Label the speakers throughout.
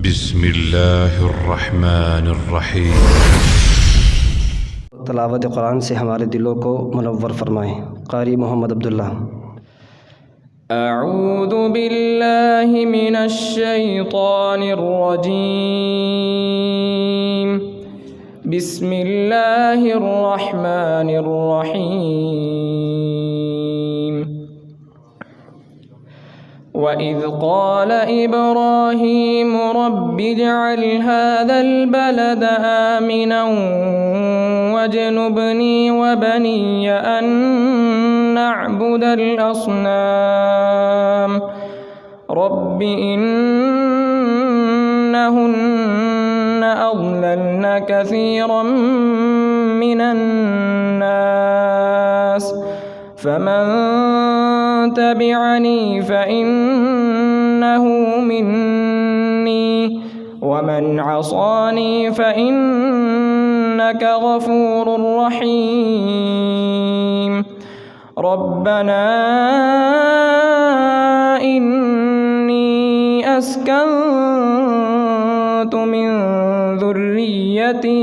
Speaker 1: بسم اللہ الرحمن الرحیم۔
Speaker 2: تلاوت قرآن سے ہمارے دلوں کو منور فرمائیں۔ قاری محمد عبداللہ۔
Speaker 3: اعوذ باللہ من الشیطان الرجیم، بسم اللہ الرحمن الرحیم۔ وَإِذْ قَالَ إِبْرَاهِيمُ رَبِّ اجْعَلْ هَذَا الْبَلَدَ آمِنًا وَاجْنُبْنِي وَبَنِيَّ أَن نَّعْبُدَ الْأَصْنَامَ رَبِّ إِنَّهُنَّ أَضْلَلْنَ كَثِيرًا مِّنَ النَّاسِ فَمَن تَبِعَنِي فَإِنَّهُ مِنِّي وَمَنْ عَصَانِي فَإِنَّكَ غَفُورٌ رَّحِيمٌ۔ رَبَّنَا إِنِّي أَسْكَنتُ مِن ذُرِّيَّتِي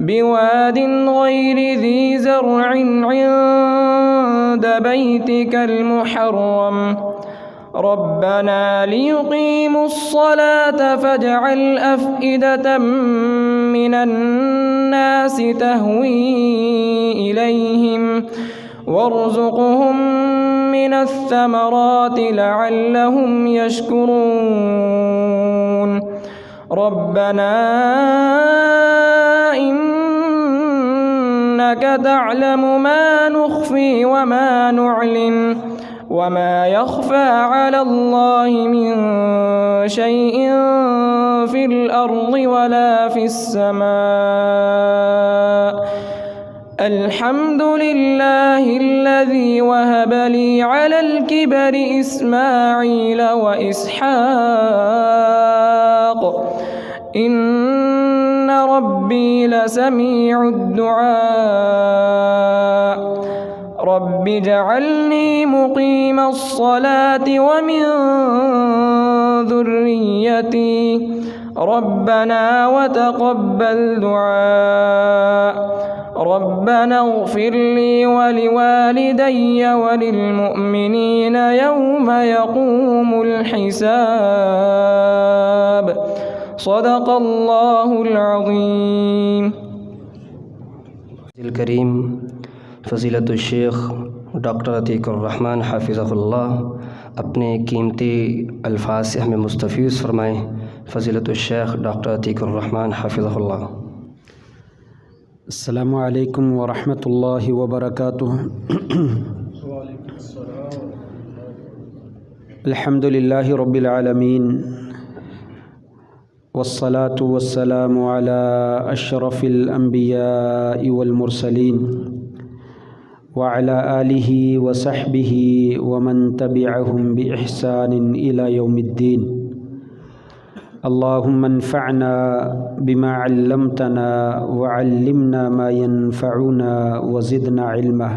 Speaker 3: بواد غير ذي زرع عند بيتك المحرم ربنا ليقيموا الصلاة فاجعل أفئدة من الناس تهوي إليهم وارزقهم من الثمرات لعلهم يشكرون ربنا إنك تعلم ما نخفي وما نعلن وما يخفى على الله من شيء في الأرض ولا في السماء الحمد لله الذي وهب لي على الكبر إسماعيل وإسحاق إن ربي لسميع الدعاء رب اجعلني مقيم الصلاة ومن ذريتي ربنا وتقبل دعاء ربنا اغفر لي ولوالدي وللمؤمنين يوم يقوم الحساب صدق اللہ العظیم۔
Speaker 2: الکریم فضیلت الشیخ ڈاکٹر عتیق الرحمن حافظہ اللہ اپنے قیمتی الفاظ سے ہمیں مستفیض فرمائیں۔ فضیلت الشیخ ڈاکٹر عتیق الرحمن حافظہ اللہ۔
Speaker 4: السلام علیکم ورحمۃ اللہ وبرکاتہ۔ الحمد للہ رب العالمین والصلاة والسلام على أشرف الأنبياء والمرسلين وعلى آله وصحبه ومن تبعهم بإحسان إلى يوم الدين اللهم انفعنا بما علمتنا وعلمنا ما ينفعنا وزدنا علما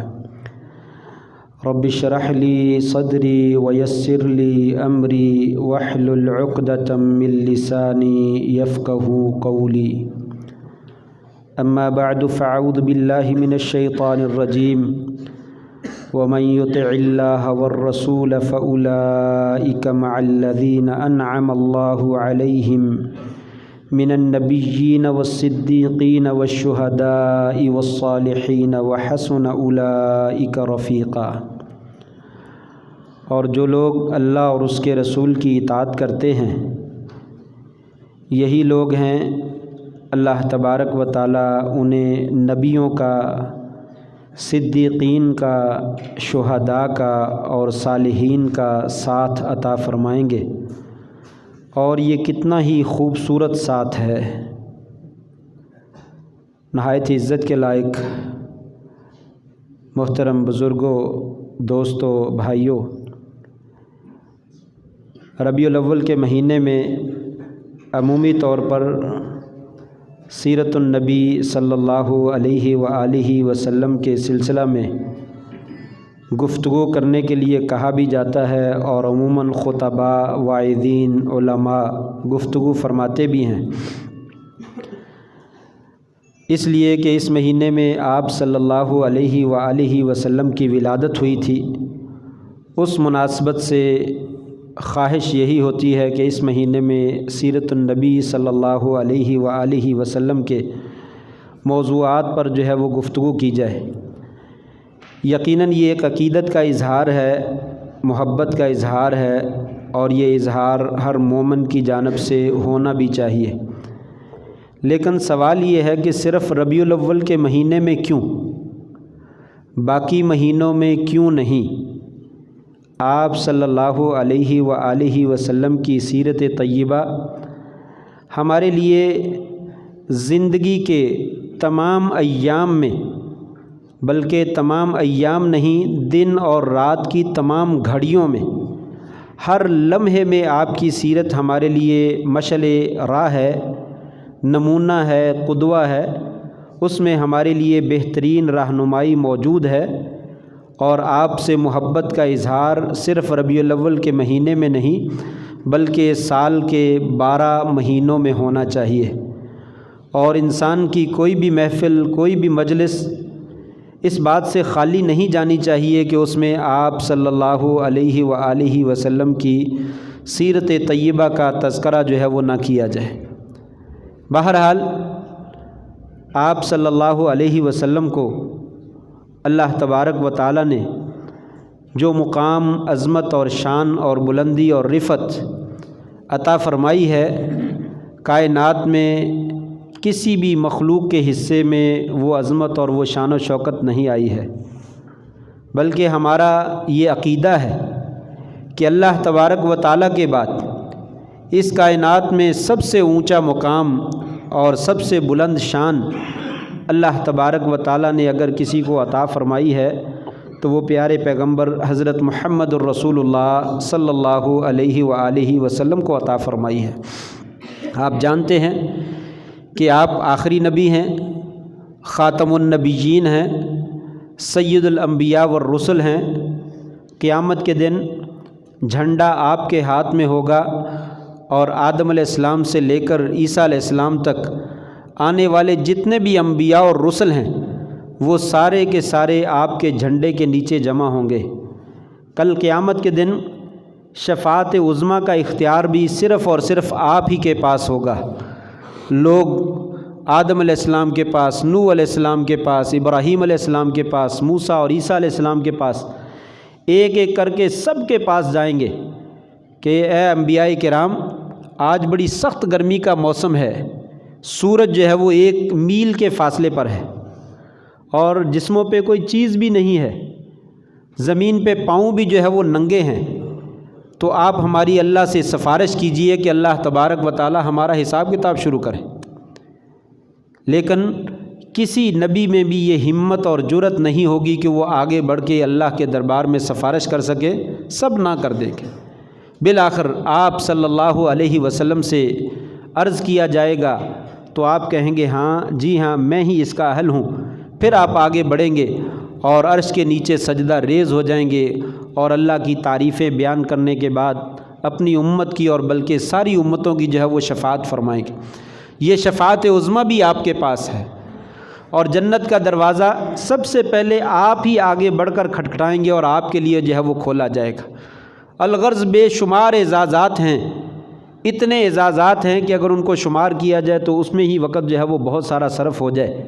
Speaker 4: رب اشرح لي صدري ويسر لي أمري واحلل عقدة من لساني يفقه قولي أما بعد فأعوذ بالله من الشيطان الرجيم ومن يطع الله والرسول فأولئك مع الذين أنعم الله عليهم من النبيين والصديقين والشهداء والصالحين وحسن أولئك رفيقا۔ اور جو لوگ اللہ اور اس کے رسول کی اطاعت کرتے ہیں یہی لوگ ہیں اللہ تبارک و تعالیٰ انہیں نبیوں کا، صدیقین کا، شہداء کا اور صالحین کا ساتھ عطا فرمائیں گے۔ اور یہ کتنا ہی خوبصورت ساتھ ہے، نہایت عزت کے لائق۔ محترم بزرگوں، دوستوں، بھائیوں، ربیع الاول کے مہینے میں عمومی طور پر سیرت النبی صلی اللہ علیہ وآلہ وسلم کے سلسلہ میں گفتگو کرنے کے لیے کہا بھی جاتا ہے، اور عموماً خطباء، واعظین، علماء گفتگو فرماتے بھی ہیں، اس لیے کہ اس مہینے میں آپ صلی اللہ علیہ وآلہ وسلم کی ولادت ہوئی تھی۔ اس مناسبت سے خواہش یہی ہوتی ہے کہ اس مہینے میں سیرت النبی صلی اللہ علیہ وآلہ وسلم کے موضوعات پر جو ہے وہ گفتگو کی جائے۔ یقیناً یہ ایک عقیدت کا اظہار ہے، محبت کا اظہار ہے، اور یہ اظہار ہر مومن کی جانب سے ہونا بھی چاہیے۔ لیکن سوال یہ ہے کہ صرف ربیع الاول کے مہینے میں کیوں، باقی مہینوں میں کیوں نہیں؟ آپ صلی اللہ علیہ وآلہ وسلم کی سیرت طیبہ ہمارے لیے زندگی کے تمام ایام میں، بلکہ تمام ایام نہیں، دن اور رات کی تمام گھڑیوں میں، ہر لمحے میں آپ کی سیرت ہمارے لیے مشعل راہ ہے، نمونہ ہے، قدوہ ہے۔ اس میں ہمارے لیے بہترین رہنمائی موجود ہے، اور آپ سے محبت کا اظہار صرف ربیع الاول کے مہینے میں نہیں بلکہ سال کے 12 مہینوں میں ہونا چاہیے۔ اور انسان کی کوئی بھی محفل، کوئی بھی مجلس اس بات سے خالی نہیں جانی چاہیے کہ اس میں آپ صلی اللہ علیہ وآلہ وسلم کی سیرت طیبہ کا تذکرہ جو ہے وہ نہ کیا جائے۔ بہرحال آپ صلی اللہ علیہ وسلم کو اللہ تبارک و تعالی نے جو مقام، عظمت اور شان اور بلندی اور رفعت عطا فرمائی ہے، کائنات میں کسی بھی مخلوق کے حصے میں وہ عظمت اور وہ شان و شوکت نہیں آئی ہے، بلکہ ہمارا یہ عقیدہ ہے کہ اللہ تبارک و تعالیٰ کے بعد اس کائنات میں سب سے اونچا مقام اور سب سے بلند شان اللہ تبارک و تعالیٰ نے اگر کسی کو عطا فرمائی ہے تو وہ پیارے پیغمبر حضرت محمد الرسول اللہ صلی اللہ علیہ وآلہ وسلم کو عطا فرمائی ہے۔ آپ جانتے ہیں کہ آپ آخری نبی ہیں، خاتم النبیین ہیں، سید الانبیاء والرسل ہیں۔ قیامت کے دن جھنڈا آپ کے ہاتھ میں ہوگا، اور آدم علیہ السلام سے لے کر عیسیٰ علیہ السلام تک آنے والے جتنے بھی انبیاء اور رسل ہیں وہ سارے کے سارے آپ کے جھنڈے کے نیچے جمع ہوں گے۔ کل قیامت کے دن شفاعت عظمیٰ کا اختیار بھی صرف اور صرف آپ ہی کے پاس ہوگا۔ لوگ آدم علیہ السلام کے پاس، نوح علیہ السلام کے پاس، ابراہیم علیہ السلام کے پاس، موسیٰ اور عیسیٰ علیہ السلام کے پاس ایک ایک کر کے سب کے پاس جائیں گے کہ اے انبیاء کرام، آج بڑی سخت گرمی کا موسم ہے، سورج جو ہے وہ 1 میل کے فاصلے پر ہے، اور جسموں پہ کوئی چیز بھی نہیں ہے، زمین پہ پاؤں بھی جو ہے وہ ننگے ہیں، تو آپ ہماری اللہ سے سفارش کیجئے کہ اللہ تبارک و تعالی ہمارا حساب کتاب شروع کرے۔ لیکن کسی نبی میں بھی یہ ہمت اور جرت نہیں ہوگی کہ وہ آگے بڑھ کے اللہ کے دربار میں سفارش کر سکے، سب نہ کر دیں گے۔ بالآخر آپ صلی اللہ علیہ وسلم سے عرض کیا جائے گا تو آپ کہیں گے ہاں جی ہاں میں ہی اس کا اہل ہوں، پھر آپ آگے بڑھیں گے اور عرش کے نیچے سجدہ ریز ہو جائیں گے، اور اللہ کی تعریفیں بیان کرنے کے بعد اپنی امت کی اور بلکہ ساری امتوں کی جو ہے وہ شفاعت فرمائیں گے۔ یہ شفاعت عظمیٰ بھی آپ کے پاس ہے، اور جنت کا دروازہ سب سے پہلے آپ ہی آگے بڑھ کر کھٹکھٹائیں گے اور آپ کے لیے جو ہے وہ کھولا جائے گا۔ الغرض بے شمار اعزازات ہیں، اتنے اعزازات ہیں کہ اگر ان کو شمار کیا جائے تو اس میں ہی وقت جو ہے وہ بہت سارا صرف ہو جائے۔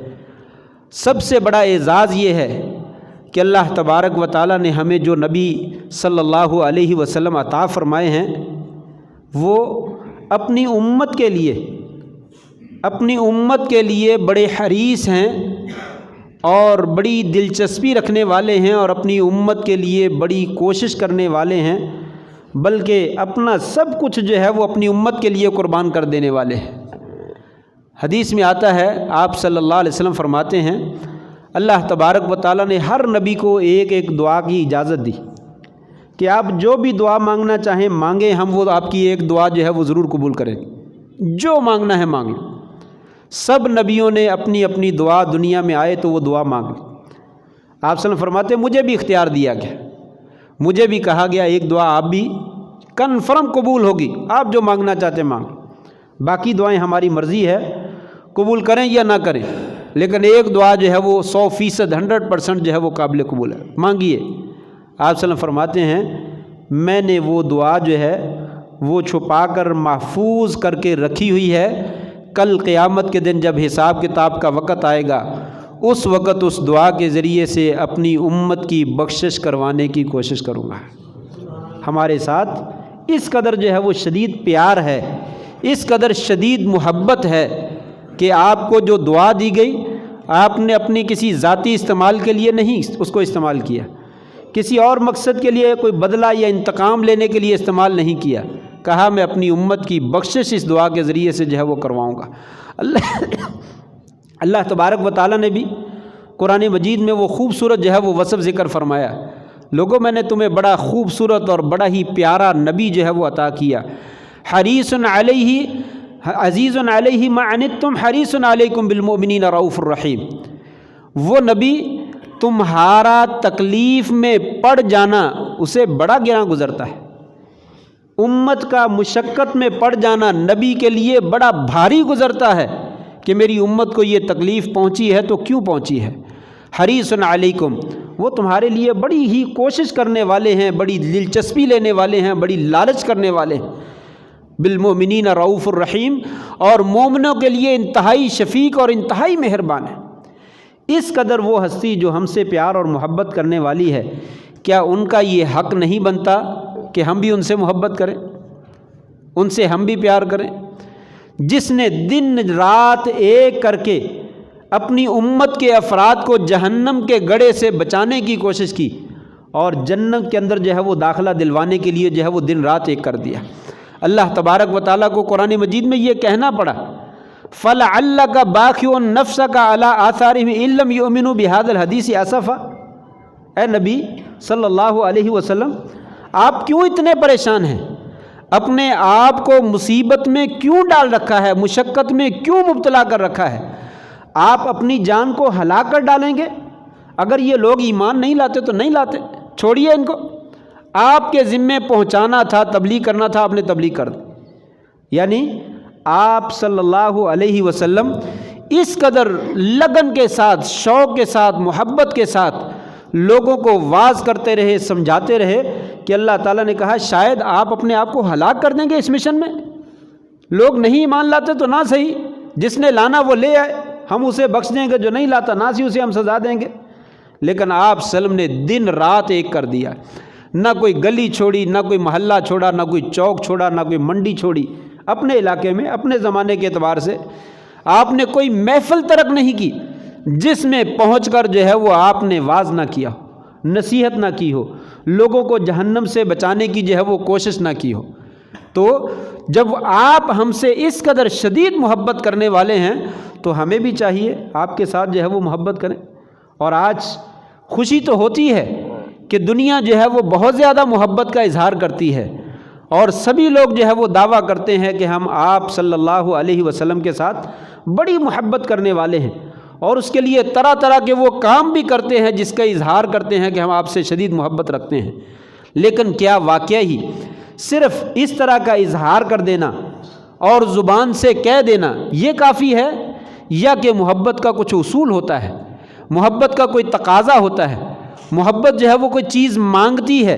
Speaker 4: سب سے بڑا اعزاز یہ ہے کہ اللہ تبارک و تعالیٰ نے ہمیں جو نبی صلی اللہ علیہ وسلم عطا فرمائے ہیں وہ اپنی امت کے لیے بڑے حریص ہیں اور بڑی دلچسپی رکھنے والے ہیں، اور اپنی امت کے لیے بڑی کوشش کرنے والے ہیں، بلکہ اپنا سب کچھ جو ہے وہ اپنی امت کے لیے قربان کر دینے والے ہیں۔ حدیث میں آتا ہے، آپ صلی اللہ علیہ وسلم فرماتے ہیں، اللہ تبارک و تعالیٰ نے ہر نبی کو ایک ایک دعا کی اجازت دی کہ آپ جو بھی دعا مانگنا چاہیں مانگیں، ہم وہ آپ کی ایک دعا جو ہے وہ ضرور قبول کریں، جو مانگنا ہے مانگ لیں۔ سب نبیوں نے اپنی اپنی دعا، دنیا میں آئے تو وہ دعا مانگ لی۔ آپ صلی اللہ علیہ وسلم فرماتے ہیں مجھے بھی اختیار دیا گیا، مجھے بھی کہا گیا ایک دعا آپ بھی کنفرم قبول ہوگی، آپ جو مانگنا چاہتے مانگ، باقی دعائیں ہماری مرضی ہے قبول کریں یا نہ کریں، لیکن ایک دعا جو ہے وہ 100% 100% جو ہے وہ قابل قبول ہے، مانگیے۔ آپ صلی اللہ علیہ وسلم فرماتے ہیں میں نے وہ دعا جو ہے وہ چھپا کر محفوظ کر کے رکھی ہوئی ہے، کل قیامت کے دن جب حساب کتاب کا وقت آئے گا اس وقت اس دعا کے ذریعے سے اپنی امت کی بخشش کروانے کی کوشش کروں گا۔ ہمارے ساتھ اس قدر جو ہے وہ شدید پیار ہے، اس قدر شدید محبت ہے کہ آپ کو جو دعا دی گئی آپ نے اپنی کسی ذاتی استعمال کے لیے نہیں اس کو استعمال کیا، کسی اور مقصد کے لیے کوئی بدلہ یا انتقام لینے کے لیے استعمال نہیں کیا، کہا میں اپنی امت کی بخشش اس دعا کے ذریعے سے جو ہے وہ کرواؤں گا۔ اللہ تبارک و تعالیٰ نے بھی قرآن مجید میں وہ خوبصورت جو ہے وہ وصف ذکر فرمایا، لوگوں میں نے تمہیں بڑا خوبصورت اور بڑا ہی پیارا نبی جو ہے وہ عطا کیا، حریص علیہ عزیز علیہ ما عنتم حریص علیکم بالمؤمنین رؤوف الرحیم، وہ نبی تمہارا تکلیف میں پڑ جانا اسے بڑا گراں گزرتا ہے، امت کا مشقت میں پڑ جانا نبی کے لیے بڑا بھاری گزرتا ہے کہ میری امت کو یہ تکلیف پہنچی ہے تو کیوں پہنچی ہے۔ حریص علیکم، وہ تمہارے لیے بڑی ہی کوشش کرنے والے ہیں، بڑی دلچسپی لینے والے ہیں، بڑی لالچ کرنے والے ہیں، بالمؤمنین رؤوف الرحیم، اور مومنوں کے لیے انتہائی شفیق اور انتہائی مہربان ہے۔ اس قدر وہ ہستی جو ہم سے پیار اور محبت کرنے والی ہے، کیا ان کا یہ حق نہیں بنتا کہ ہم بھی ان سے محبت کریں، ان سے ہم بھی پیار کریں؟ جس نے دن رات ایک کر کے اپنی امت کے افراد کو جہنم کے گڑھے سے بچانے کی کوشش کی اور جنت کے اندر جو ہے وہ داخلہ دلوانے کے لیے جو ہے وہ دن رات ایک کر دیا، اللہ تبارک و تعالیٰ کو قرآن مجید میں یہ کہنا پڑا فَلَعَلَّكَ بَاخِعٌ نَفْسَكَ عَلَىٰ آثَارِهِمْ إِن لَّمْ يُؤْمِنُوا بِهَٰذَا الْحَدِيثِ آسَفًا۔ اے نبی صلی اللہ علیہ وسلم، آپ کیوں اتنے پریشان ہیں؟ اپنے آپ کو مصیبت میں کیوں ڈال رکھا ہے، مشقت میں کیوں مبتلا کر رکھا ہے؟ آپ اپنی جان کو ہلاک کر ڈالیں گے؟ اگر یہ لوگ ایمان نہیں لاتے تو نہیں لاتے، چھوڑیے ان کو، آپ کے ذمے پہنچانا تھا، تبلیغ کرنا تھا، آپ نے تبلیغ کر دی۔ یعنی آپ صلی اللہ علیہ وسلم اس قدر لگن کے ساتھ، شوق کے ساتھ، محبت کے ساتھ لوگوں کو واعظ کرتے رہے، سمجھاتے رہے کہ اللہ تعالیٰ نے کہا شاید آپ اپنے آپ کو ہلاک کر دیں گے اس مشن میں، لوگ نہیں ایمان لاتے تو نہ صحیح، جس نے لانا وہ لے آئے، ہم اسے بخش دیں گے، جو نہیں لاتا نہ صحیح اسے ہم سزا دیں گے۔ لیکن آپ صلی اللہ علیہ وسلم نے دن رات ایک کر دیا، نہ کوئی گلی چھوڑی، نہ کوئی محلہ چھوڑا، نہ کوئی چوک چھوڑا، نہ کوئی منڈی چھوڑی، اپنے علاقے میں اپنے زمانے کے اعتبار سے آپ نے کوئی محفل ترک نہیں کی جس میں پہنچ کر جو ہے وہ آپ نے واعظ نہ کیا ہو، نصیحت نہ کی ہو، لوگوں کو جہنم سے بچانے کی جو ہے وہ کوشش نہ کی ہو۔ تو جب آپ ہم سے اس قدر شدید محبت کرنے والے ہیں تو ہمیں بھی چاہیے آپ کے ساتھ جو ہے وہ محبت کریں۔ اور آج خوشی تو ہوتی ہے کہ دنیا جو ہے وہ بہت زیادہ محبت کا اظہار کرتی ہے، اور سبھی لوگ جو ہے وہ دعویٰ کرتے ہیں کہ ہم آپ صلی اللہ علیہ وسلم کے ساتھ بڑی محبت کرنے والے ہیں، اور اس کے لیے طرح طرح کے وہ کام بھی کرتے ہیں جس کا اظہار کرتے ہیں کہ ہم آپ سے شدید محبت رکھتے ہیں۔ لیکن کیا واقعہ ہی صرف اس طرح کا اظہار کر دینا اور زبان سے کہہ دینا یہ کافی ہے، یا کہ محبت کا کچھ اصول ہوتا ہے، محبت کا کوئی تقاضا ہوتا ہے، محبت جو ہے وہ کوئی چیز مانگتی ہے؟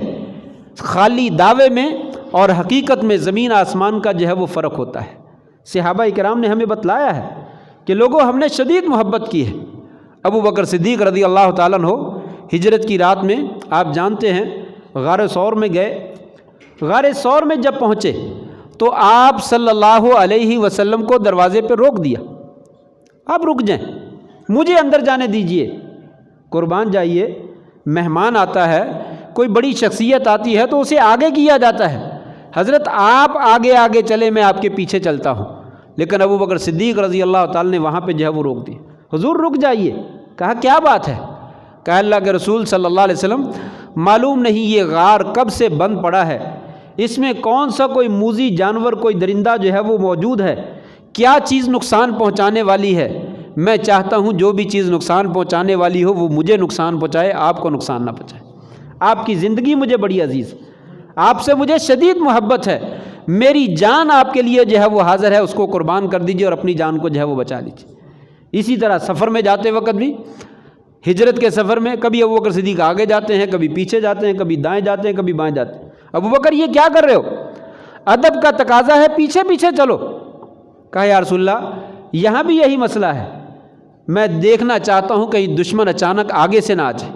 Speaker 4: خالی دعوے میں اور حقیقت میں زمین آسمان کا جو ہے وہ فرق ہوتا ہے۔ صحابہ کرام نے ہمیں بتلایا ہے کہ لوگوں ہم نے شدید محبت کی ہے۔ ابو بکر صدیق رضی اللہ تعالیٰ عنہ ہجرت کی رات میں آپ جانتے ہیں غار ثور میں گئے، غار ثور میں جب پہنچے تو آپ صلی اللہ علیہ وسلم کو دروازے پہ روک دیا، آپ رک جائیں، مجھے اندر جانے دیجئے۔ قربان جائیے، مہمان آتا ہے، کوئی بڑی شخصیت آتی ہے تو اسے آگے کیا جاتا ہے، حضرت آپ آگے آگے چلے، میں آپ کے پیچھے چلتا ہوں۔ لیکن ابو بکر صدیق رضی اللہ تعالیٰ نے وہاں پہ جو ہے وہ روک دی، حضور رک جائیے۔ کہا کیا بات ہے؟ کہا اللہ کے رسول صلی اللہ علیہ وسلم معلوم نہیں یہ غار کب سے بند پڑا ہے، اس میں کون سا کوئی موذی جانور، کوئی درندہ جو ہے وہ موجود ہے، کیا چیز نقصان پہنچانے والی ہے، میں چاہتا ہوں جو بھی چیز نقصان پہنچانے والی ہو وہ مجھے نقصان پہنچائے، آپ کو نقصان نہ پہنچائے۔ آپ کی زندگی مجھے بڑی عزیز، آپ سے مجھے شدید محبت ہے، میری جان آپ کے لیے جو ہے وہ حاضر ہے، اس کو قربان کر دیجیے اور اپنی جان کو جو ہے وہ بچا لیجیے۔ اسی طرح سفر میں جاتے وقت بھی، ہجرت کے سفر میں کبھی ابوبکر صدیق آگے جاتے ہیں، کبھی پیچھے جاتے ہیں، کبھی دائیں جاتے ہیں، کبھی بائیں جاتے ہیں۔ ابوبکر یہ کیا کر رہے ہو؟ ادب کا تقاضا ہے، پیچھے پیچھے چلو۔ کہا یا رسول اللہ یہاں بھی یہی مسئلہ ہے، میں دیکھنا چاہتا ہوں کہیں دشمن اچانک آگے سے نہ آ جائے،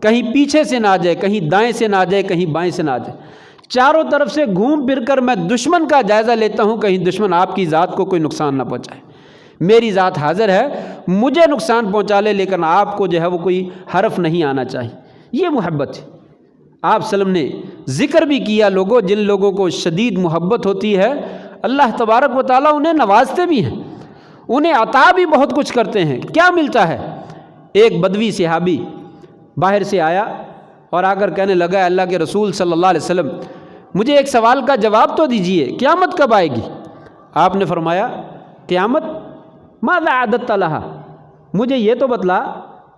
Speaker 4: کہیں پیچھے سے نہ آ جائے، کہیں دائیں سے نہ آ جائے، کہیں بائیں سے نہ آ جائے، چاروں طرف سے گھوم پھر کر میں دشمن کا جائزہ لیتا ہوں، کہیں دشمن آپ کی ذات کو کوئی نقصان نہ پہنچائے۔ میری ذات حاضر ہے، مجھے نقصان پہنچا لے لیکن آپ کو جو ہے وہ کوئی حرف نہیں آنا چاہیے۔ یہ محبت ہے۔ آپ صلی اللہ علیہ وسلم نے ذکر بھی کیا، لوگوں جن لوگوں کو شدید محبت ہوتی ہے اللہ تبارک و تعالیٰ انہیں نوازتے بھی ہیں، انہیں عطا بھی بہت کچھ کرتے ہیں۔ کیا ملتا ہے؟ ایک بدوی صحابی باہر سے آیا اور آ کر کہنے لگا اللہ کے رسول صلی اللہ علیہ وسلم مجھے ایک سوال کا جواب تو دیجئے، قیامت کب آئے گی؟ آپ نے فرمایا قیامت ماذا اعددت لها، مجھے یہ تو بتلا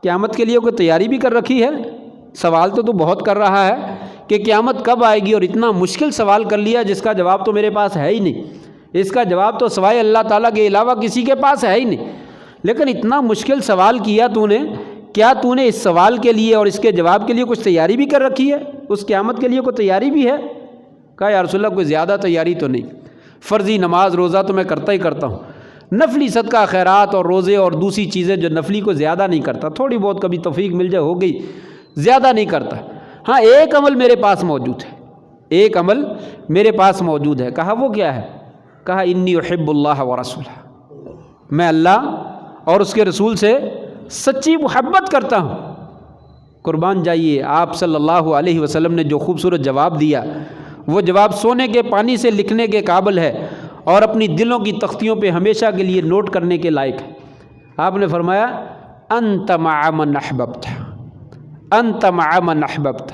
Speaker 4: قیامت کے لیے کوئی تیاری بھی کر رکھی ہے؟ سوال تو بہت کر رہا ہے کہ قیامت کب آئے گی، اور اتنا مشکل سوال کر لیا جس کا جواب تو میرے پاس ہے ہی نہیں، اس کا جواب تو سوائے اللہ تعالیٰ کے علاوہ کسی کے پاس ہے ہی نہیں، لیکن اتنا مشکل سوال کیا تو نے، کیا تو نے اس سوال کے لیے اور اس کے جواب کے لیے کچھ تیاری بھی کر رکھی ہے؟ اس قیامت کے لیے کوئی تیاری بھی ہے؟ کہا یا رسول اللہ کوئی زیادہ تیاری تو نہیں، فرضی نماز روزہ تو میں کرتا ہی کرتا ہوں، نفلی صدقہ خیرات اور روزے اور دوسری چیزیں جو نفلی کو زیادہ نہیں کرتا، تھوڑی بہت کبھی توفیق مل جائے ہو گئی، زیادہ نہیں کرتا۔ ہاں ایک عمل میرے پاس موجود ہے، ایک عمل میرے پاس موجود ہے۔ کہا وہ کیا ہے؟ کہا انی احب اللہ ورسولہ، میں اللہ اور اس کے رسول سے سچی محبت کرتا ہوں۔ قربان جائیے، آپ صلی اللہ علیہ وسلم نے جو خوبصورت جواب دیا وہ جواب سونے کے پانی سے لکھنے کے قابل ہے اور اپنی دلوں کی تختیوں پہ ہمیشہ کے لیے نوٹ کرنے کے لائق ہے۔ آپ نے فرمایا انت مع من احببت، انت مع من احببت،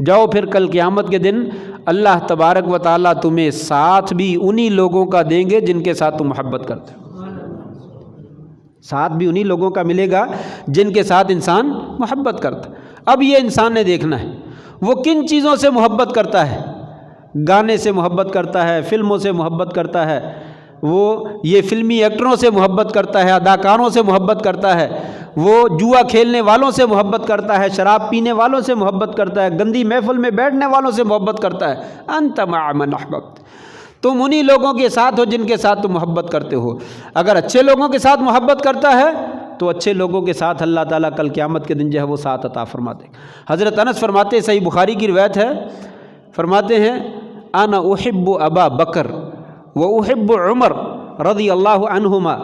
Speaker 4: جاؤ پھر کل قیامت کے دن اللہ تبارک و تعالیٰ تمہیں ساتھ بھی انہی لوگوں کا دیں گے جن کے ساتھ تم محبت کرتے ہو، ساتھ بھی انہی لوگوں کا ملے گا جن کے ساتھ انسان محبت کرتا۔ اب یہ انسان نے دیکھنا ہے وہ کن چیزوں سے محبت کرتا ہے، گانے سے محبت کرتا ہے، فلموں سے محبت کرتا ہے، وہ یہ فلمی ایکٹروں سے محبت کرتا ہے، اداکاروں سے محبت کرتا ہے، وہ جوا کھیلنے والوں سے محبت کرتا ہے، شراب پینے والوں سے محبت کرتا ہے، گندی محفل میں بیٹھنے والوں سے محبت کرتا ہے۔ انت مع من احببت، تم انہی لوگوں کے ساتھ ہو جن کے ساتھ تم محبت کرتے ہو۔ اگر اچھے لوگوں کے ساتھ محبت کرتا ہے تو اچھے لوگوں کے ساتھ اللہ تعالیٰ کل قیامت کے دن جو ہے وہ ساتھ عطا فرماتے ہیں۔ حضرت انس فرماتے ہیں، صحیح بخاری کی روایت ہے، فرماتے ہیں انا احب ابا بکر و احب عمر رضی اللہ عنہما،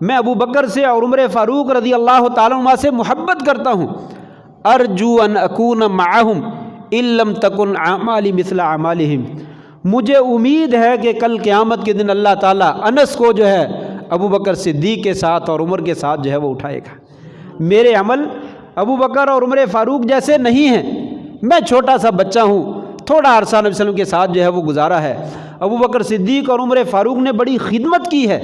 Speaker 4: میں ابو بکر سے اور عمر فاروق رضی اللہ تعالیٰ عنہما سے محبت کرتا ہوں۔ ارجو ان اکون معہم ان لم تکن اعمالی مثل اعمالہم، مجھے امید ہے کہ کل قیامت کے دن اللہ تعالیٰ انس کو جو ہے ابو بکر صدیق کے ساتھ اور عمر کے ساتھ جو ہے وہ اٹھائے گا۔ میرے عمل ابو بکر اور عمر فاروق جیسے نہیں ہیں، میں چھوٹا سا بچہ ہوں، تھوڑا عرصہ نبی صلی اللہ علیہ وسلم کے ساتھ جو ہے وہ گزارا ہے۔ ابو بکر صدیق اور عمر فاروق نے بڑی خدمت کی ہے،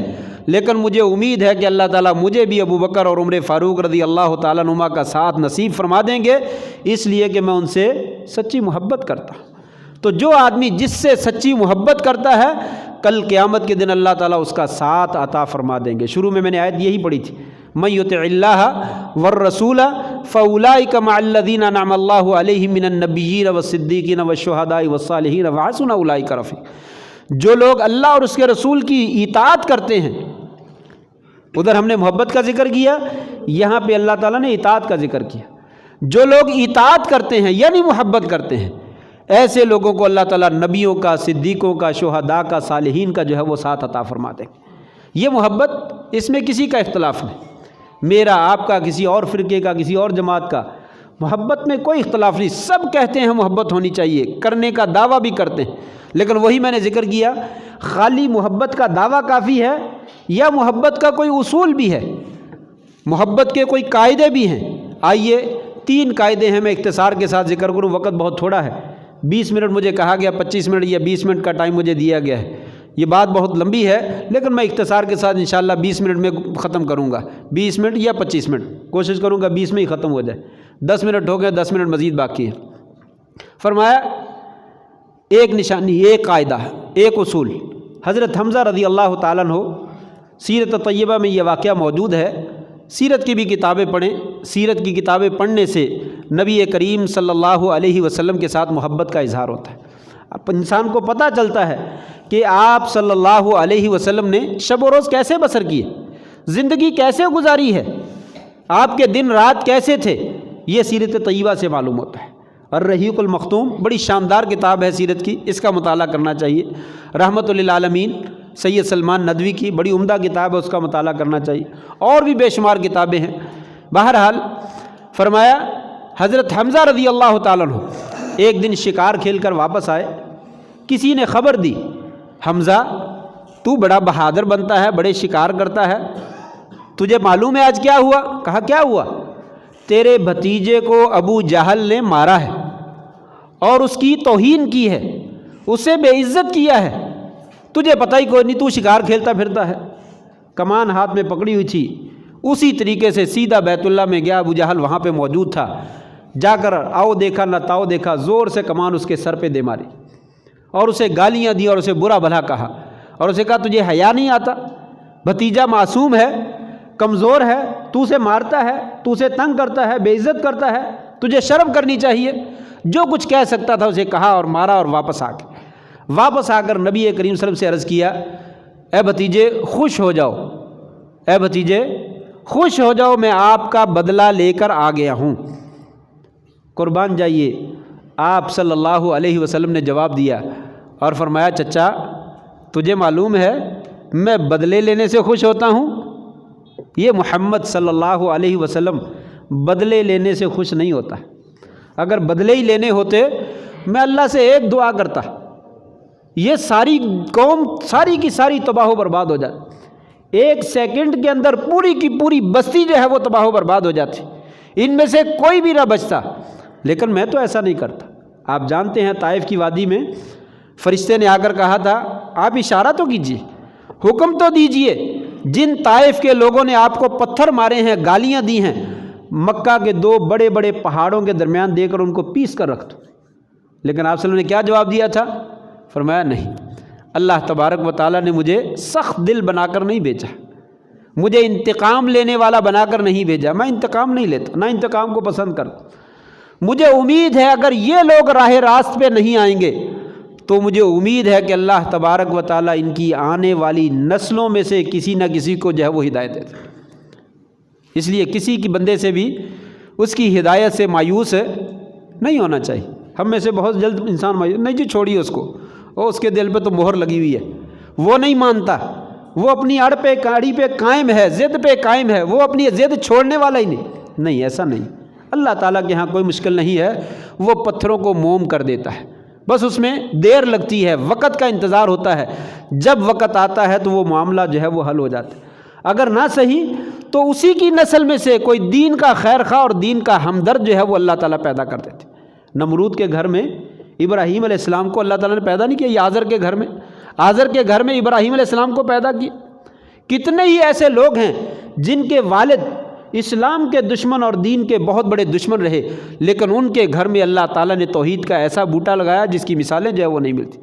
Speaker 4: لیکن مجھے امید ہے کہ اللہ تعالیٰ مجھے بھی ابو بکر اور عمر فاروق رضی اللہ تعالیٰ عنہما کا ساتھ نصیب فرما دیں گے، اس لیے کہ میں ان سے سچی محبت کرتا ہوں۔ تو جو آدمی جس سے سچی محبت کرتا ہے کل قیامت کے دن اللہ تعالیٰ اس کا ساتھ عطا فرما دیں گے۔ شروع میں نے آیت یہی پڑھی تھی، من یطع اللہ والرسول فاولئک مع الذین انعم اللہ علیہم من النبیین والصدیقین والشہداء والصالحین وحسن اولئک رفیقا، جو لوگ اللہ اور اس کے رسول کی اطاعت کرتے ہیں۔ ادھر ہم نے محبت کا ذکر کیا، یہاں پہ اللہ تعالیٰ نے اطاعت کا ذکر کیا۔ جو لوگ اطاعت کرتے ہیں یعنی محبت کرتے ہیں، ایسے لوگوں کو اللہ تعالیٰ نبیوں کا، صدیقوں کا، شہداء کا، صالحین کا جو ہے وہ ساتھ عطا فرماتے ہیں۔ یہ محبت، اس میں کسی کا اختلاف نہیں، میرا، آپ کا، کسی اور فرقے کا، کسی اور جماعت کا، محبت میں کوئی اختلاف نہیں۔ سب کہتے ہیں محبت ہونی چاہیے، کرنے کا دعویٰ بھی کرتے ہیں، لیکن وہی میں نے ذکر کیا، خالی محبت کا دعویٰ کافی ہے یا محبت کا کوئی اصول بھی ہے، محبت کے کوئی قاعدے بھی ہیں؟ آئیے 3 قاعدے ہیں، میں اختصار کے ساتھ ذکر کروں، وقت بہت تھوڑا ہے، 20 منٹ مجھے کہا گیا، 25 منٹ یا 20 منٹ کا ٹائم مجھے دیا گیا ہے، یہ بات بہت لمبی ہے لیکن میں اختصار کے ساتھ انشاءاللہ 20 منٹ میں ختم کروں گا، 20 منٹ یا 25 منٹ، کوشش کروں گا 20 میں ہی ختم ہو جائے، 10 منٹ ہو گئے، 10 منٹ مزید باقی ہے۔ فرمایا ایک نشانی، ایک قاعدہ، ایک اصول، حضرت حمزہ رضی اللہ تعالیٰ عنہ، سیرت طیبہ میں یہ واقعہ موجود ہے، سیرت کی بھی کتابیں پڑھیں، سیرت کی کتابیں پڑھنے سے نبی کریم صلی اللہ علیہ وسلم کے ساتھ محبت کا اظہار ہوتا ہے۔ اب انسان کو پتہ چلتا ہے کہ آپ صلی اللہ علیہ وسلم نے شب و روز کیسے بسر کیے، زندگی کیسے گزاری ہے، آپ کے دن رات کیسے تھے، یہ سیرت طیبہ سے معلوم ہوتا ہے۔ الرحیق المختوم بڑی شاندار کتاب ہے سیرت کی، اس کا مطالعہ کرنا چاہیے۔ رحمت للعالمین سید سلمان ندوی کی بڑی عمدہ کتاب ہے، اس کا مطالعہ کرنا چاہیے، اور بھی بے شمار کتابیں ہیں۔ بہرحال فرمایا حضرت حمزہ رضی اللہ تعالیٰ عنہ ایک دن شکار کھیل کر واپس آئے، کسی نے خبر دی حمزہ تو بڑا بہادر بنتا ہے، بڑے شکار کرتا ہے، تجھے معلوم ہے آج کیا ہوا؟ کہا کیا ہوا؟ تیرے بھتیجے کو ابو جہل نے مارا ہے اور اس کی توہین کی ہے، اسے بے عزت کیا ہے، تجھے پتہ ہی کوئی نہیں، تو شکار کھیلتا پھرتا ہے۔ کمان ہاتھ میں پکڑی ہوئی تھی، اسی طریقے سے سیدھا بیت اللہ میں گیا، ابو جہل وہاں پہ موجود تھا، جا کر آؤ دیکھا نہ تاؤ دیکھا، زور سے کمان اس کے سر پہ دے ماری اور اسے گالیاں دی اور اسے برا بھلا کہا اور اسے کہا تجھے حیا نہیں آتا؟ بھتیجا معصوم ہے، کمزور ہے، تو اسے مارتا ہے، تو اسے تنگ کرتا ہے، بے عزت کرتا ہے، تجھے شرم کرنی چاہیے۔ جو کچھ کہہ سکتا تھا اسے کہا اور مارا، اور واپس آ کر نبی کریم صلی اللہ علیہ وسلم سے عرض کیا، اے بھتیجے خوش ہو جاؤ، اے بھتیجے خوش ہو جاؤ، میں آپ کا بدلہ لے کر آ گیا ہوں، قربان جائیے۔ آپ صلی اللہ علیہ وسلم نے جواب دیا اور فرمایا چچا تجھے معلوم ہے میں بدلے لینے سے خوش ہوتا ہوں؟ یہ محمد صلی اللہ علیہ وسلم بدلے لینے سے خوش نہیں ہوتا۔ اگر بدلے ہی لینے ہوتے میں اللہ سے ایک دعا کرتا، یہ ساری قوم ساری کی ساری تباہ و برباد ہو جاتی، ایک سیکنڈ کے اندر پوری کی پوری بستی جو ہے وہ تباہ و برباد ہو جاتی، ان میں سے کوئی بھی نہ بچتا، لیکن میں تو ایسا نہیں کرتا۔ آپ جانتے ہیں طائف کی وادی میں فرشتے نے آ کر کہا تھا آپ اشارہ تو کیجیے، حکم تو دیجئے، جن طائف کے لوگوں نے آپ کو پتھر مارے ہیں، گالیاں دی ہیں، مکہ کے دو بڑے بڑے پہاڑوں کے درمیان دے کر ان کو پیس کر رکھ دو۔ لیکن آپ صلی اللہ علیہ وسلم نے کیا جواب دیا تھا؟ فرمایا نہیں، اللہ تبارک و تعالیٰ نے مجھے سخت دل بنا کر نہیں بھیجا، مجھے انتقام لینے والا بنا کر نہیں بھیجا، میں انتقام نہیں لیتا، نہ انتقام کو پسند کرتا۔ مجھے امید ہے اگر یہ لوگ راہ راست پہ نہیں آئیں گے تو مجھے امید ہے کہ اللہ تبارک و تعالیٰ ان کی آنے والی نسلوں میں سے کسی نہ کسی کو جو ہے وہ ہدایت دیتے۔ اس لیے کسی کی بندے سے بھی اس کی ہدایت سے مایوس نہیں ہونا چاہیے۔ ہم میں سے بہت جلد انسان مایوس، نہیں جی چھوڑیے اس کو، اور اس کے دل پہ تو مہر لگی ہوئی ہے، وہ نہیں مانتا، وہ اپنی اڑ پہ کاڑی پہ قائم ہے، ضد پہ قائم ہے، وہ اپنی ضد چھوڑنے والا ہی نہیں، ایسا نہیں۔ اللہ تعالیٰ کے ہاں کوئی مشکل نہیں ہے، وہ پتھروں کو موم کر دیتا ہے، بس اس میں دیر لگتی ہے، وقت کا انتظار ہوتا ہے، جب وقت آتا ہے تو وہ معاملہ جو ہے وہ حل ہو جاتا ہے۔ اگر نہ صحیح تو اسی کی نسل میں سے کوئی دین کا خیر خواہ اور دین کا ہمدرد جو ہے وہ اللہ تعالیٰ پیدا کر دیتے۔ نمرود کے گھر میں ابراہیم علیہ السلام کو اللہ تعالیٰ نے پیدا نہیں کیا، یہ آزر کے گھر میں، آزر کے گھر میں ابراہیم علیہ السلام کو پیدا کیا۔ کتنے ہی ایسے لوگ ہیں جن کے والد اسلام کے دشمن اور دین کے بہت بڑے دشمن رہے، لیکن ان کے گھر میں اللہ تعالیٰ نے توحید کا ایسا بوٹا لگایا جس کی مثالیں جو ہے وہ نہیں ملتی۔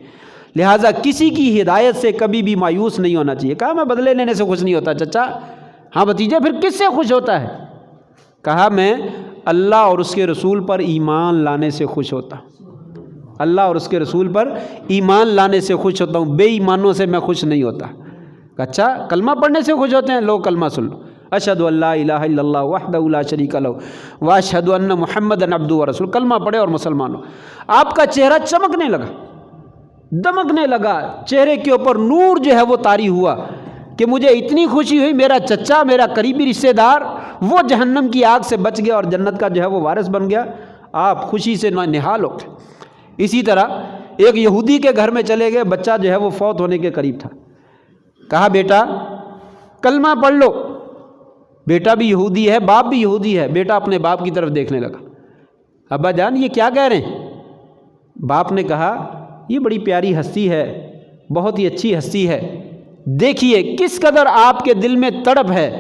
Speaker 4: لہٰذا کسی کی ہدایت سے کبھی بھی مایوس نہیں ہونا چاہیے۔ کہا میں بدلے لینے سے خوش نہیں ہوتا چچا۔ ہاں بھتیجے پھر کس سے خوش ہوتا ہے؟ کہا میں اللہ اور اس کے رسول پر ایمان لانے سے خوش ہوتا ہوں، اللہ اور اس کے رسول پر ایمان لانے سے خوش ہوتا ہوں، بے ایمانوں سے میں خوش نہیں ہوتا۔ اچھا کلمہ پڑھنے سے خوش ہوتے ہیں لوگ؟ کلمہ سن لو، اشہد ان لا الہ الا اللہ وحدہ لا شریک لہ واشہد ان محمدا عبدہ ورسولہ، کلمہ پڑھے اور مسلمان ہو۔ آپ کا چہرہ چمکنے لگا، دمکنے لگا، چہرے کے اوپر نور جو ہے وہ طاری ہوا کہ مجھے اتنی خوشی ہوئی، میرا چچا، میرا قریبی رشتہ دار وہ جہنم کی آگ سے بچ گیا اور جنت کا جو ہے وہ وارث بن گیا۔ آپ خوشی سے نہال ہو گئے۔ اسی طرح ایک یہودی کے گھر میں چلے گئے، بچہ جو ہے وہ فوت ہونے کے قریب تھا۔ کہا بیٹا کلمہ پڑھ لو۔ بیٹا بھی یہودی ہے، باپ بھی یہودی ہے، بیٹا اپنے باپ کی طرف دیکھنے لگا، ابا جان یہ کیا کہہ رہے ہیں؟ باپ نے کہا یہ بڑی پیاری ہستی ہے، بہت ہی اچھی ہستی ہے. دیکھیے کس قدر آپ کے دل میں تڑپ ہے.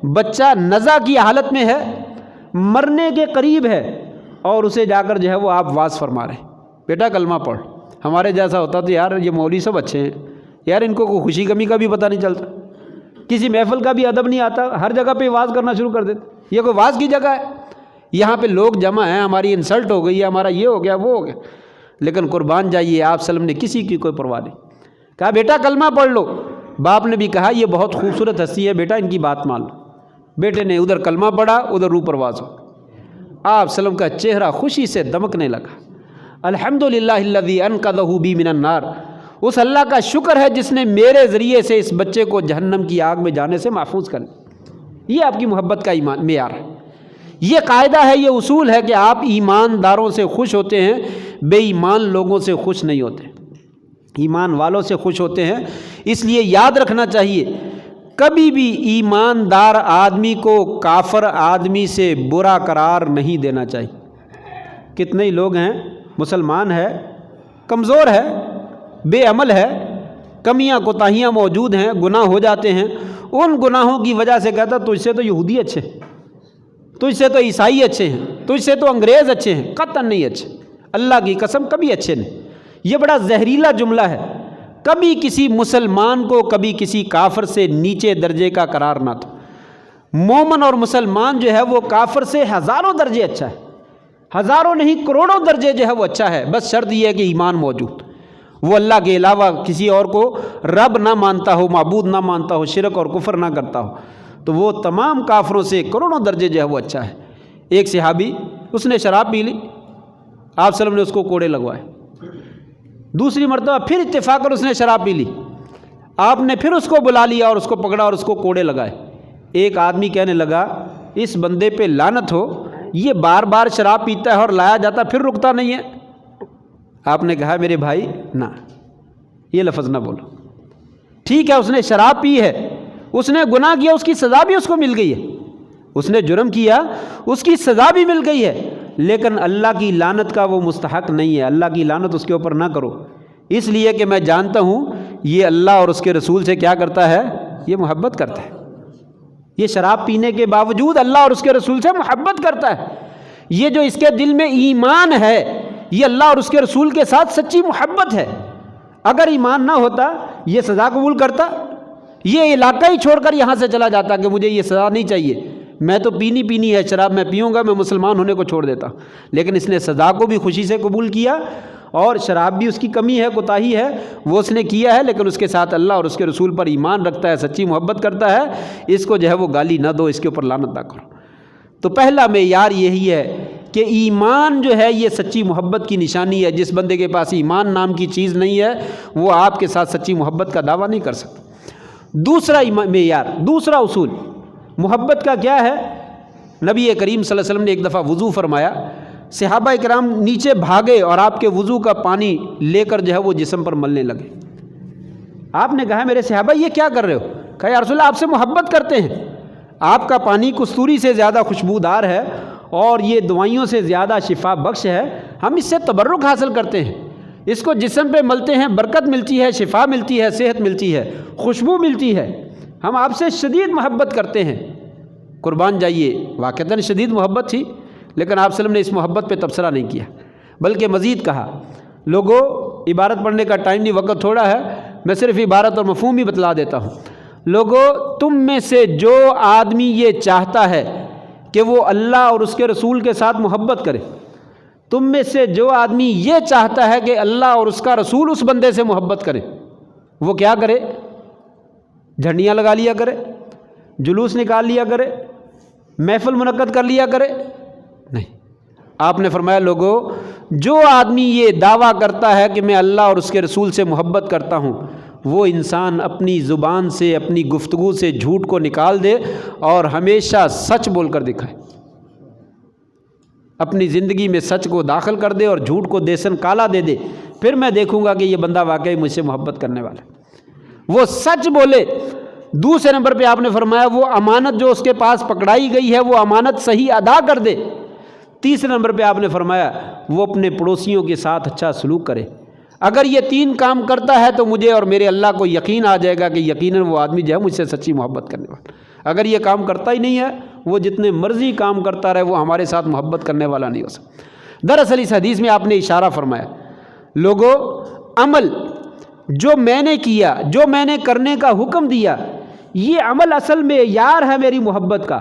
Speaker 4: بچہ نزع کی حالت میں ہے, مرنے کے قریب ہے, اور اسے جا کر جو ہے وہ آپ واعظ فرما رہے ہیں, بیٹا کلمہ پڑھ. ہمارے جیسا ہوتا تو یار یہ مولوی سب اچھے ہیں یار, ان کو کوئی خوشی غمی کا بھی پتہ نہیں چلتا, کسی محفل کا بھی ادب نہیں آتا, ہر جگہ پہ واعظ کرنا شروع کر دیتے. یہ کوئی واعظ کی جگہ ہے؟ یہاں پہ لوگ جمع ہیں, ہماری انسلٹ ہو گئی ہے, ہمارا یہ ہو گیا وہ ہو گیا. لیکن قربان جائیے آپ وسلم نے کسی کی کوئی پرواہ نہیں, کہا بیٹا کلمہ پڑھ لو. باپ نے بھی کہا یہ بہت خوبصورت ہستی ہے بیٹا, ان کی بات مان لو. بیٹے نے ادھر کلمہ پڑھا, ادھر روح پرواز ہو. آپ وسلم کا چہرہ خوشی سے دمکنے لگا. الحمدللہ الذی انقذہ بی من النار, اس اللہ کا شکر ہے جس نے میرے ذریعے سے اس بچے کو جہنم کی آگ میں جانے سے محفوظ کر لیا. یہ آپ کی محبت کا ایمان معیار ہے, یہ قاعدہ ہے, یہ اصول ہے کہ آپ ایمانداروں سے خوش ہوتے ہیں, بے ایمان لوگوں سے خوش نہیں ہوتے, ایمان والوں سے خوش ہوتے ہیں. اس لیے یاد رکھنا چاہیے کبھی بھی ایماندار آدمی کو کافر آدمی سے برا قرار نہیں دینا چاہیے. کتنے ہی لوگ ہیں مسلمان ہے, کمزور ہے, بے عمل ہے, کمیاں کوتاہیاں موجود ہیں, گناہ ہو جاتے ہیں, ان گناہوں کی وجہ سے کہتا تجھ سے تو یہودی اچھے ہیں, تجھ سے تو عیسائی اچھے ہیں, تجھ سے تو انگریز اچھے ہیں. قطعاً نہیں اچھے, اللہ کی قسم کبھی اچھے نہیں. یہ بڑا زہریلا جملہ ہے. کبھی کسی مسلمان کو کبھی کسی کافر سے نیچے درجے کا قرار نہ دو. مومن اور مسلمان جو ہے وہ کافر سے ہزاروں درجے اچھا ہے, ہزاروں نہیں کروڑوں درجے جو ہے وہ اچھا ہے. بس شرط یہ ہے کہ ایمان موجود, وہ اللہ کے علاوہ کسی اور کو رب نہ مانتا ہو, معبود نہ مانتا ہو, شرک اور کفر نہ کرتا ہو, تو وہ تمام کافروں سے کروڑوں درجے جو ہے وہ اچھا ہے. ایک صحابی اس نے شراب پی لی, آپ صلی اللہ علیہ وسلم نے اس کو کوڑے لگوائے. دوسری مرتبہ پھر اتفاقاً اس نے شراب پی لی, آپ نے پھر اس کو بلا لیا اور اس کو پکڑا اور اس کو کوڑے لگائے. ایک آدمی کہنے لگا اس بندے پہ لعنت ہو, یہ بار بار شراب پیتا ہے اور لایا جاتا پھر رکتا نہیں ہے. آپ نے کہا میرے بھائی نہ, یہ لفظ نہ بولو. ٹھیک ہے اس نے شراب پی ہے, اس نے گناہ کیا, اس کی سزا بھی اس کو مل گئی ہے, اس نے جرم کیا اس کی سزا بھی مل گئی ہے, لیکن اللہ کی لعنت کا وہ مستحق نہیں ہے. اللہ کی لعنت اس کے اوپر نہ کرو, اس لیے کہ میں جانتا ہوں یہ اللہ اور اس کے رسول سے کیا کرتا ہے, یہ محبت کرتا ہے. یہ شراب پینے کے باوجود اللہ اور اس کے رسول سے محبت کرتا ہے. یہ جو اس کے دل میں ایمان ہے یہ اللہ اور اس کے رسول کے ساتھ سچی محبت ہے. اگر ایمان نہ ہوتا یہ سزا قبول کرتا, یہ علاقہ ہی چھوڑ کر یہاں سے چلا جاتا کہ مجھے یہ سزا نہیں چاہیے, میں تو پینی ہے شراب, میں پیوں گا, میں مسلمان ہونے کو چھوڑ دیتا. لیکن اس نے سزا کو بھی خوشی سے قبول کیا, اور شراب بھی اس کی کمی ہے, کوتاہی ہے, وہ اس نے کیا ہے, لیکن اس کے ساتھ اللہ اور اس کے رسول پر ایمان رکھتا ہے, سچی محبت کرتا ہے. اس کو جو ہے وہ گالی نہ دو, اس کے اوپر لعنت نہ کرو. تو پہلا معیار یہی ہے کہ ایمان جو ہے یہ سچی محبت کی نشانی ہے. جس بندے کے پاس ایمان نام کی چیز نہیں ہے وہ آپ کے ساتھ سچی محبت کا دعویٰ نہیں کر سکتا. دوسرا معیار, دوسرا اصول محبت کا کیا ہے؟ نبی کریم صلی اللہ علیہ وسلم نے ایک دفعہ وضو فرمایا, صحابہ کرام نیچے بھاگے اور آپ کے وضو کا پانی لے کر جو ہے وہ جسم پر ملنے لگے. آپ نے کہا میرے صحابہ یہ کیا کر رہے ہو؟ کہا یا رسول اللہ آپ سے محبت کرتے ہیں, آپ کا پانی کستوری سے زیادہ خوشبودار ہے اور یہ دوائیوں سے زیادہ شفا بخش ہے, ہم اس سے تبرک حاصل کرتے ہیں, اس کو جسم پہ ملتے ہیں, برکت ملتی ہے, شفا ملتی ہے, صحت ملتی ہے, خوشبو ملتی ہے, ہم آپ سے شدید محبت کرتے ہیں. قربان جائیے واقعتاً شدید محبت تھی, لیکن آپ صلی اللہ علیہ وسلم نے اس محبت پہ تبصرہ نہیں کیا, بلکہ مزید کہا لوگوں عبارت پڑھنے کا ٹائم نہیں, وقت تھوڑا ہے, میں صرف عبارت اور مفہوم ہی بتلا دیتا ہوں. لوگوں تم میں سے جو آدمی یہ چاہتا ہے کہ وہ اللہ اور اس کے رسول کے ساتھ محبت کرے, تم میں سے جو آدمی یہ چاہتا ہے کہ اللہ اور اس کا رسول اس بندے سے محبت کرے, وہ کیا کرے؟ جھنڈیاں لگا لیا کرے, جلوس نکال لیا کرے, محفل منعقد کر لیا کرے؟ نہیں. آپ نے فرمایا لوگوں جو آدمی یہ دعویٰ کرتا ہے کہ میں اللہ اور اس کے رسول سے محبت کرتا ہوں, وہ انسان اپنی زبان سے, اپنی گفتگو سے جھوٹ کو نکال دے اور ہمیشہ سچ بول کر دکھائے, اپنی زندگی میں سچ کو داخل کر دے اور جھوٹ کو دیسن کالا دے دے, پھر میں دیکھوں گا کہ یہ بندہ واقعی مجھ سے محبت کرنے والا ہے. وہ سچ بولے. دوسرے نمبر پہ آپ نے فرمایا وہ امانت جو اس کے پاس پکڑائی گئی ہے وہ امانت صحیح ادا کر دے. تیسرے نمبر پہ آپ نے فرمایا وہ اپنے پڑوسیوں کے ساتھ اچھا سلوک کرے, اگر یہ 3 کام کرتا ہے تو مجھے اور میرے اللہ کو یقین آ جائے گا کہ یقیناً وہ آدمی جو ہے مجھ سے سچی محبت کرنے والا۔ اگر یہ کام کرتا ہی نہیں ہے، وہ جتنے مرضی کام کرتا رہے، وہ ہمارے ساتھ محبت کرنے والا نہیں ہو سکتا۔ دراصل اس حدیث میں آپ نے اشارہ فرمایا، لوگوں عمل جو میں نے کیا، جو میں نے کرنے کا حکم دیا، یہ عمل اصل میں معیار ہے میری محبت کا۔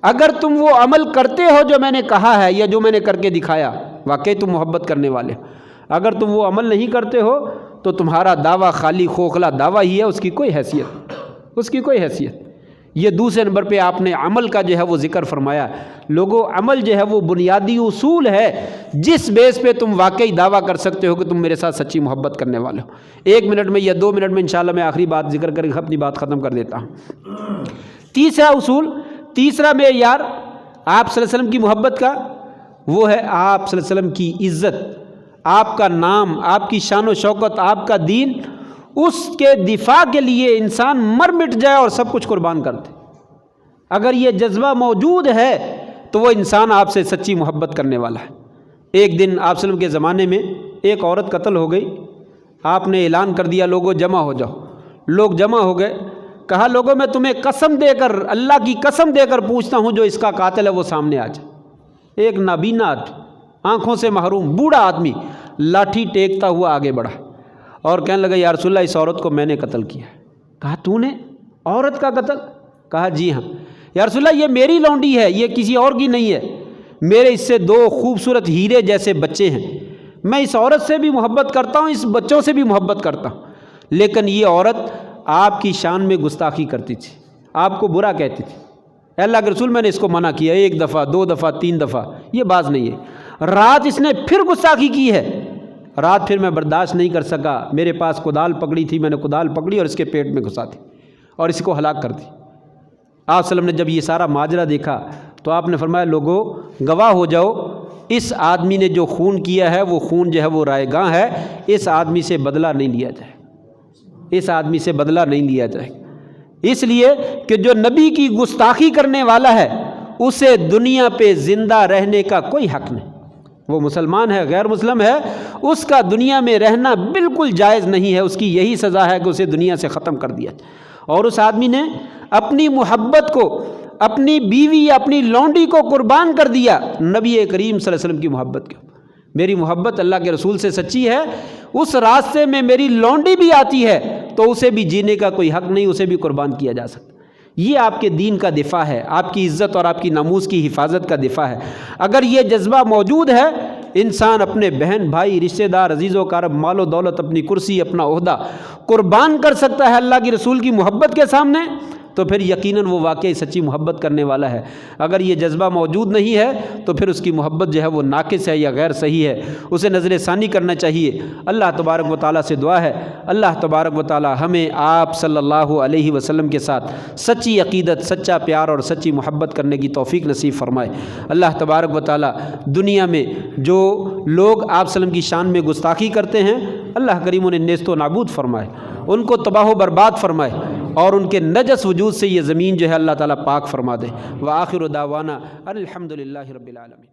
Speaker 4: اگر تم وہ عمل کرتے ہو جو میں نے کہا ہے یا جو میں نے کر کے دکھایا، واقعی تم محبت کرنے والے ہو۔ اگر تم وہ عمل نہیں کرتے ہو تو تمہارا دعویٰ خالی کھوکھلا دعویٰ ہی ہے، اس کی کوئی حیثیت۔ یہ دوسرے نمبر پہ آپ نے عمل کا جو ہے وہ ذکر فرمایا۔ لوگوں عمل جو ہے وہ بنیادی اصول ہے جس بیس پہ تم واقعی دعویٰ کر سکتے ہو کہ تم میرے ساتھ سچی محبت کرنے والے ہو۔ 1 منٹ میں یا 2 منٹ میں انشاءاللہ میں آخری بات ذکر کر کے اپنی بات ختم کر دیتا ہوں۔ تیسرا اصول، تیسرا معیار آپ صلی اللہ علیہ وسلم کی محبت کا، وہ ہے آپ صلی اللہ علیہ وسلم کی عزت، آپ کا نام، آپ کی شان و شوکت، آپ کا دین، اس کے دفاع کے لیے انسان مر مٹ جائے اور سب کچھ قربان کر دے۔ اگر یہ جذبہ موجود ہے تو وہ انسان آپ سے سچی محبت کرنے والا ہے۔ ایک دن آپ صلی اللہ علیہ وسلم کے زمانے میں ایک عورت قتل ہو گئی، آپ نے اعلان کر دیا لوگوں جمع ہو جاؤ۔ لوگ جمع ہو گئے، کہا لوگوں میں تمہیں قسم دے کر، اللہ کی قسم دے کر پوچھتا ہوں جو اس کا قاتل ہے وہ سامنے آ جائے۔ ایک نابینا آدمی، آنکھوں سے محروم بوڑھا آدمی لاٹھی ٹیکتا ہوا آگے بڑھا اور کہنے لگا یا رسول اللہ اس عورت کو میں نے قتل کیا ہے۔ کہا تو نے عورت کا قتل؟ کہا جی ہاں۔ یا رسول اللہ یہ میری لونڈی ہے، یہ کسی اور کی نہیں ہے، میرے اس سے 2 خوبصورت ہیرے جیسے بچے ہیں، میں اس عورت سے بھی محبت کرتا ہوں، اس بچوں سے بھی محبت کرتا ہوں، لیکن یہ عورت آپ کی شان میں گستاخی کرتی تھی، آپ کو برا کہتی تھی۔ اے اللہ کے رسول میں نے اس کو منع کیا 1 دفعہ 2 دفعہ 3 دفعہ، یہ باز نہیں ہے۔ رات اس نے پھر گستاخی کی ہے، رات پھر میں برداشت نہیں کر سکا، میرے پاس کدال پکڑی تھی، میں نے کدال پکڑی اور اس کے پیٹ میں گھسا دی اور اس کو ہلاک کر دی۔ آپ صلی اللہ علیہ وسلم نے جب یہ سارا ماجرا دیکھا تو آپ نے فرمایا لوگوں گواہ ہو جاؤ، اس آدمی نے جو خون کیا ہے وہ خون جو ہے وہ رائے گاں ہے، اس آدمی سے بدلہ نہیں لیا جائے، اس آدمی سے بدلہ نہیں لیا جائے، اس لیے کہ جو نبی کی گستاخی کرنے والا ہے اسے دنیا پہ زندہ رہنے کا کوئی حق نہیں۔ وہ مسلمان ہے، غیر مسلم ہے، اس کا دنیا میں رہنا بالکل جائز نہیں ہے، اس کی یہی سزا ہے کہ اسے دنیا سے ختم کر دیا جائے۔ اور اس آدمی نے اپنی محبت کو، اپنی بیوی یا اپنی لونڈی کو قربان کر دیا نبی کریم صلی اللہ علیہ وسلم کی محبت کے۔ میری محبت اللہ کے رسول سے سچی ہے، اس راستے میں میری لونڈی بھی آتی ہے تو اسے بھی جینے کا کوئی حق نہیں، اسے بھی قربان کیا جا سکتا۔ یہ آپ کے دین کا دفاع ہے، آپ کی عزت اور آپ کی ناموس کی حفاظت کا دفاع ہے۔ اگر یہ جذبہ موجود ہے، انسان اپنے بہن بھائی رشتہ دار عزیز و اقارب مال و دولت اپنی کرسی اپنا عہدہ قربان کر سکتا ہے اللہ کی رسول کی محبت کے سامنے، تو پھر یقیناً وہ واقعی سچی محبت کرنے والا ہے۔ اگر یہ جذبہ موجود نہیں ہے تو پھر اس کی محبت جو ہے وہ ناقص ہے یا غیر صحیح ہے، اسے نظر ثانی کرنا چاہیے۔ اللہ تبارک و تعالیٰ سے دعا ہے اللہ تبارک و تعالیٰ ہمیں آپ صلی اللہ علیہ وسلم کے ساتھ سچی عقیدت، سچا پیار اور سچی محبت کرنے کی توفیق نصیب فرمائے۔ اللہ تبارک و تعالیٰ دنیا میں جو لوگ آپ صلی اللہ علیہ وسلم کی شان میں گستاخی کرتے ہیں اللہ کریم انہیں نیست و نابود فرمائے، ان کو تباہ و برباد فرمائے اور ان کے نجس وجود سے یہ زمین جو ہے اللہ تعالیٰ پاک فرما دے۔ وآخر دعوانا الحمدللہ رب العالمین۔